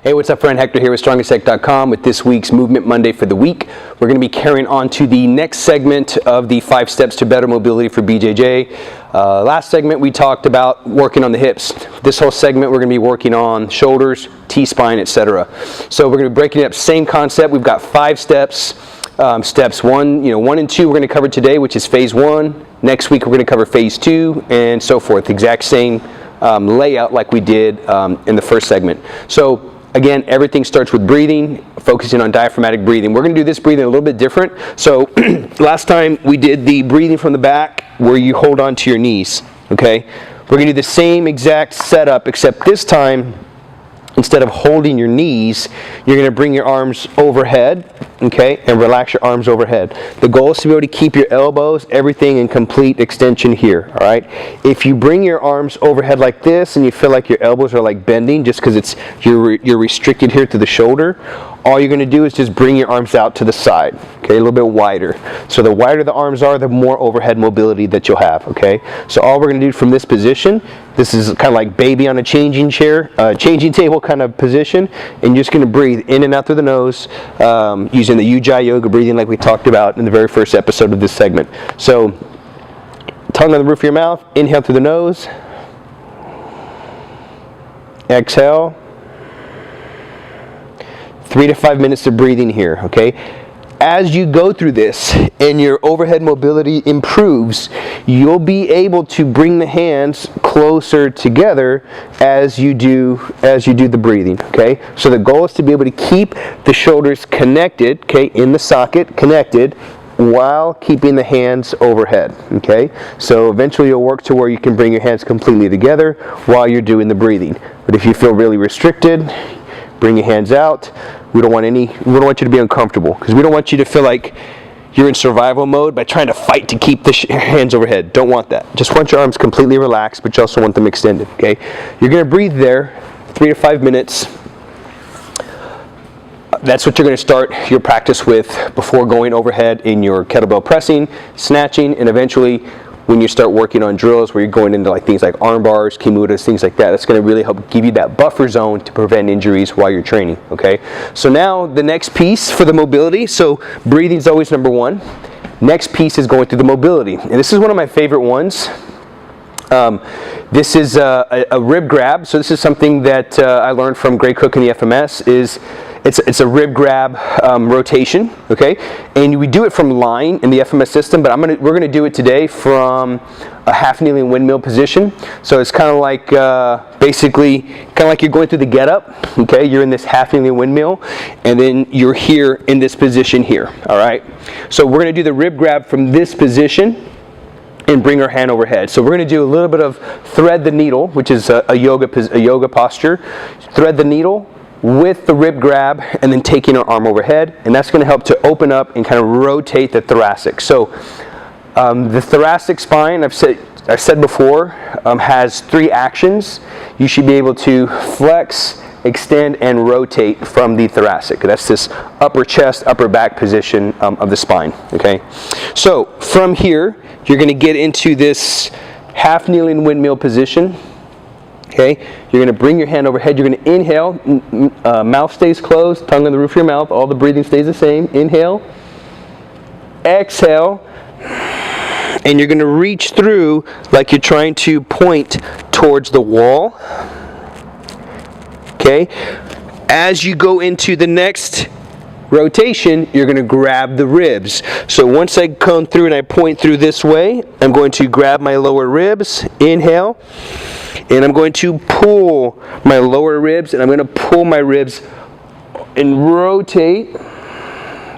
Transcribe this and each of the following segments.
Hey, what's up, friend? Hector here with StrongestTech.com with this week's Movement Monday for the week. We're going to be carrying on to the next segment of the 5 steps to better mobility for BJJ. Last segment we talked about working on the hips. This whole segment we're going to be working on shoulders, T-spine, etc. So we're going to be breaking it up, same concept. We've got 5 steps. Steps 1 and 2 we're going to cover today, which is phase 1. Next week we're going to cover phase 2 and so forth. The exact same layout like we did in the first segment. So again, everything starts with breathing, focusing on diaphragmatic breathing. We're going to do this breathing a little bit different. So last time we did the breathing from the back where you hold on to your knees, okay? We're going to do the same exact setup, except this time, instead of holding your knees, you're going to bring your arms overhead, okay, and relax your arms overhead. The goal is to be able to keep your elbows, everything in complete extension here, all right? If you bring your arms overhead like this and you feel like your elbows are like bending just because you're restricted here to the shoulder, all you're going to do is just bring your arms out to the side, okay, a little bit wider. So the wider the arms are, the more overhead mobility that you'll have, okay? So all we're going to do from this position, this is kind of like baby on a changing table kind of position, and you're just going to breathe in and out through the nose using the Ujjayi yoga breathing like we talked about in the very first episode of this segment. So tongue on the roof of your mouth, inhale through the nose, exhale. 3 to 5 minutes of breathing here, okay? As you go through this and your overhead mobility improves, you'll be able to bring the hands closer together as you do the breathing, okay? So the goal is to be able to keep the shoulders connected, okay, in the socket, connected, while keeping the hands overhead, okay? So eventually you'll work to where you can bring your hands completely together while you're doing the breathing. But if you feel really restricted, bring your hands out. We don't want you to be uncomfortable, because we don't want you to feel like you're in survival mode by trying to fight to keep the hands overhead. Don't want that. Just want your arms completely relaxed, but you also want them extended, okay? You're going to breathe there 3 to 5 minutes. That's what you're going to start your practice with before going overhead in your kettlebell pressing, snatching, and eventually when you start working on drills where you're going into like things like arm bars, kimutas, things like that. That's going to really help give you that buffer zone to prevent injuries while you're training, okay? So now the next piece for the mobility, so breathing is always number 1. Next piece is going through the mobility, and this is one of my favorite ones. This is a rib grab. So this is something that I learned from Greg Cook in the FMS. It's a rib grab rotation, okay? And we do it from line in the FMS system, but we're gonna do it today from a half kneeling windmill position. So it's kind of like basically kind of like you're going through the get up, okay? You're in this half kneeling windmill, and then you're here in this position here. All right. So we're gonna do the rib grab from this position and bring our hand overhead. So we're going to do a little bit of thread the needle, which is a yoga posture. Thread the needle with the rib grab and then taking our arm overhead, and that's going to help to open up and kind of rotate the thoracic. So the thoracic spine, I've said before, has 3 actions. You should be able to flex, extend, and rotate from the thoracic. That's this upper chest, upper back position of the spine, okay? So from here, you're going to get into this half kneeling windmill position, okay? You're going to bring your hand overhead. You're going to inhale, mouth stays closed, tongue on the roof of your mouth, all the breathing stays the same. Inhale, exhale, and you're going to reach through like you're trying to point towards the wall. Okay, as you go into the next rotation, you're going to grab the ribs. So once I come through and I point through this way, I'm going to grab my lower ribs, inhale, and I'm going to pull my lower ribs, and I'm going to pull my ribs and rotate,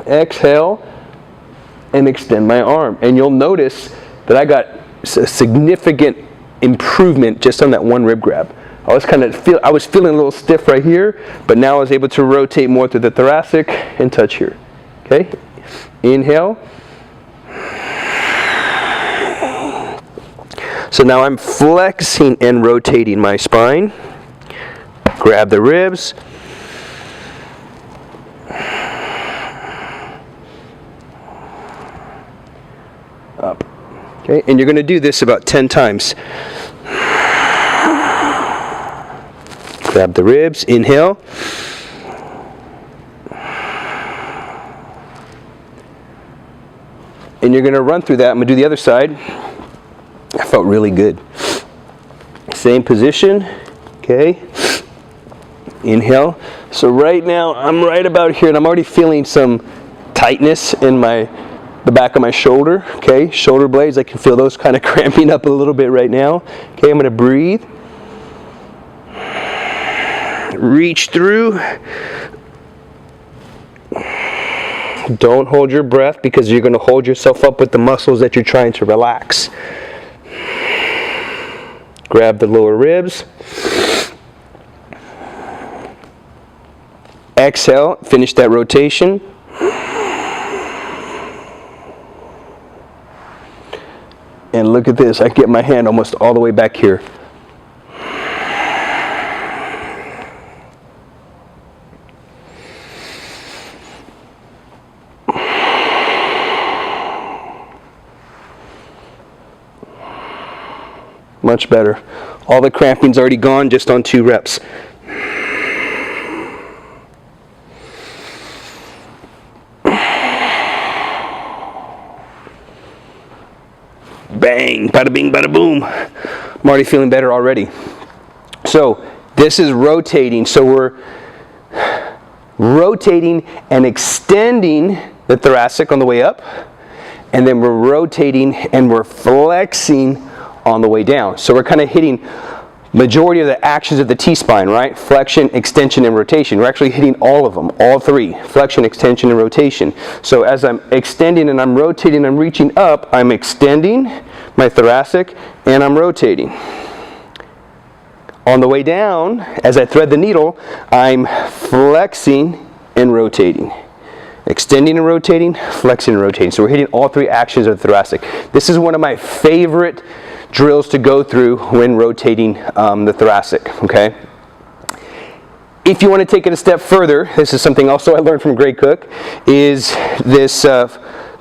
exhale, and extend my arm. And you'll notice that I got a significant improvement just on that one rib grab. I was feeling a little stiff right here, but now I was able to rotate more through the thoracic and touch here. Okay? Inhale. So now I'm flexing and rotating my spine. Grab the ribs. Up. Okay? And you're going to do this about 10 times. Grab the ribs, inhale. And you're going to run through that. I'm going to do the other side. That felt really good. Same position. Okay. Inhale. So right now I'm right about here and I'm already feeling some tightness in the back of my shoulder. Okay. Shoulder blades, I can feel those kind of cramping up a little bit right now. Okay. I'm going to breathe. Reach through. Don't hold your breath because you're going to hold yourself up with the muscles that you're trying to relax. Grab the lower ribs. Exhale, finish that rotation. And look at this, I get my hand almost all the way back here. Much better. All the cramping's already gone just on 2 reps. Bang, bada bing, bada boom. I'm already feeling better already. So this is rotating. So we're rotating and extending the thoracic on the way up, and then we're rotating and we're flexing on the way down. So we're kind of hitting majority of the actions of the T-spine, right? Flexion, extension, and rotation. We're actually hitting all of them, all 3. Flexion, extension, and rotation. So as I'm extending and I'm rotating, I'm reaching up, I'm extending my thoracic and I'm rotating. On the way down, as I thread the needle, I'm flexing and rotating. Extending and rotating, flexing and rotating. So we're hitting all 3 actions of the thoracic. This is one of my favorite drills to go through when rotating the thoracic, okay? If you want to take it a step further, this is something also I learned from Greg Cook, is this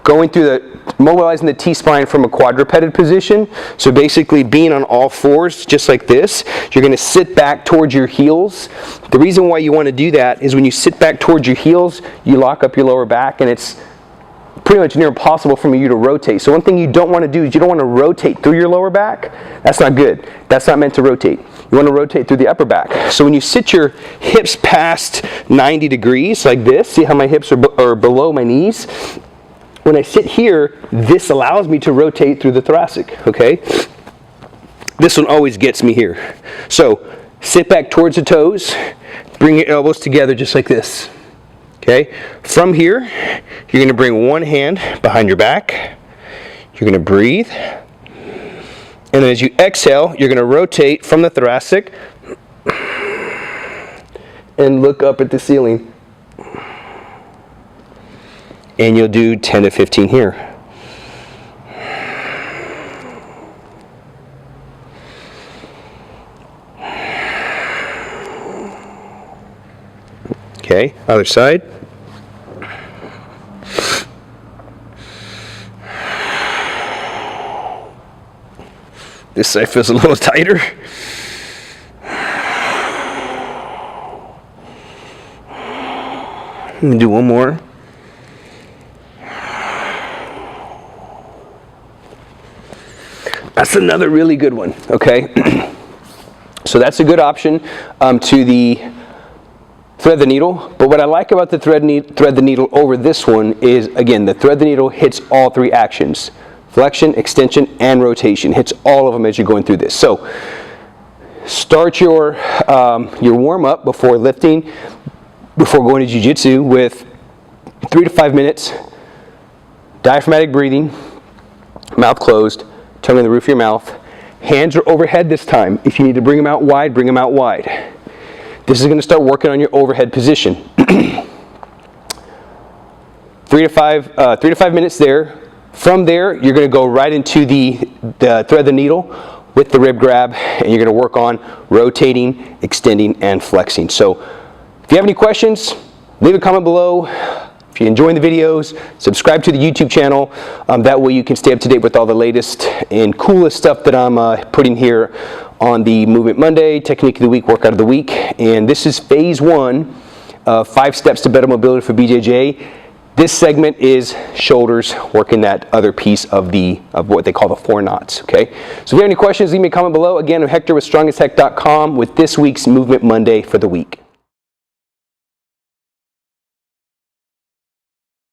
going through mobilizing the T-spine from a quadrupeded position. So basically being on all 4s, just like this, you're going to sit back towards your heels. The reason why you want to do that is when you sit back towards your heels, you lock up your lower back and it's pretty much near impossible for you to rotate. So one thing you don't want to do is you don't want to rotate through your lower back. That's not good. That's not meant to rotate. You want to rotate through the upper back. So when you sit your hips past 90 degrees like this, see how my hips are below my knees? When I sit here, this allows me to rotate through the thoracic, okay? This one always gets me here. So sit back towards the toes, bring your elbows together just like this. Okay, from here, you're going to bring one hand behind your back. You're going to breathe. And then as you exhale, you're going to rotate from the thoracic and look up at the ceiling. And you'll do 10 to 15 here. Okay, other side. This side feels a little tighter. Let me do one more. That's another really good one, okay? So that's a good option to the thread the needle, but what I like about the thread the needle over this one is, again, the thread the needle hits all 3 actions. Flexion, extension, and rotation. Hits all of them as you're going through this. So start your warm-up before lifting, before going to Jiu-Jitsu with 3 to 5 minutes, diaphragmatic breathing, mouth closed, tongue in the roof of your mouth. Hands are overhead this time. If you need to bring them out wide, bring them out wide. This is going to start working on your overhead position. 3 to 5 minutes there. From there, you're going to go right into the thread the needle with the rib grab, and you're going to work on rotating, extending, and flexing. So if you have any questions, leave a comment below. If you're enjoying the videos, subscribe to the YouTube channel. That way you can stay up to date with all the latest and coolest stuff that I'm putting here on the Movement Monday, Technique of the Week, Workout of the Week. And this is phase 1 of 5 steps to better mobility for BJJ. This segment is shoulders, working that other piece of what they call the 4 knots, okay? So if you have any questions, leave me a comment below. Again, I'm Hector with StrongestHec.com with this week's Movement Monday for the week.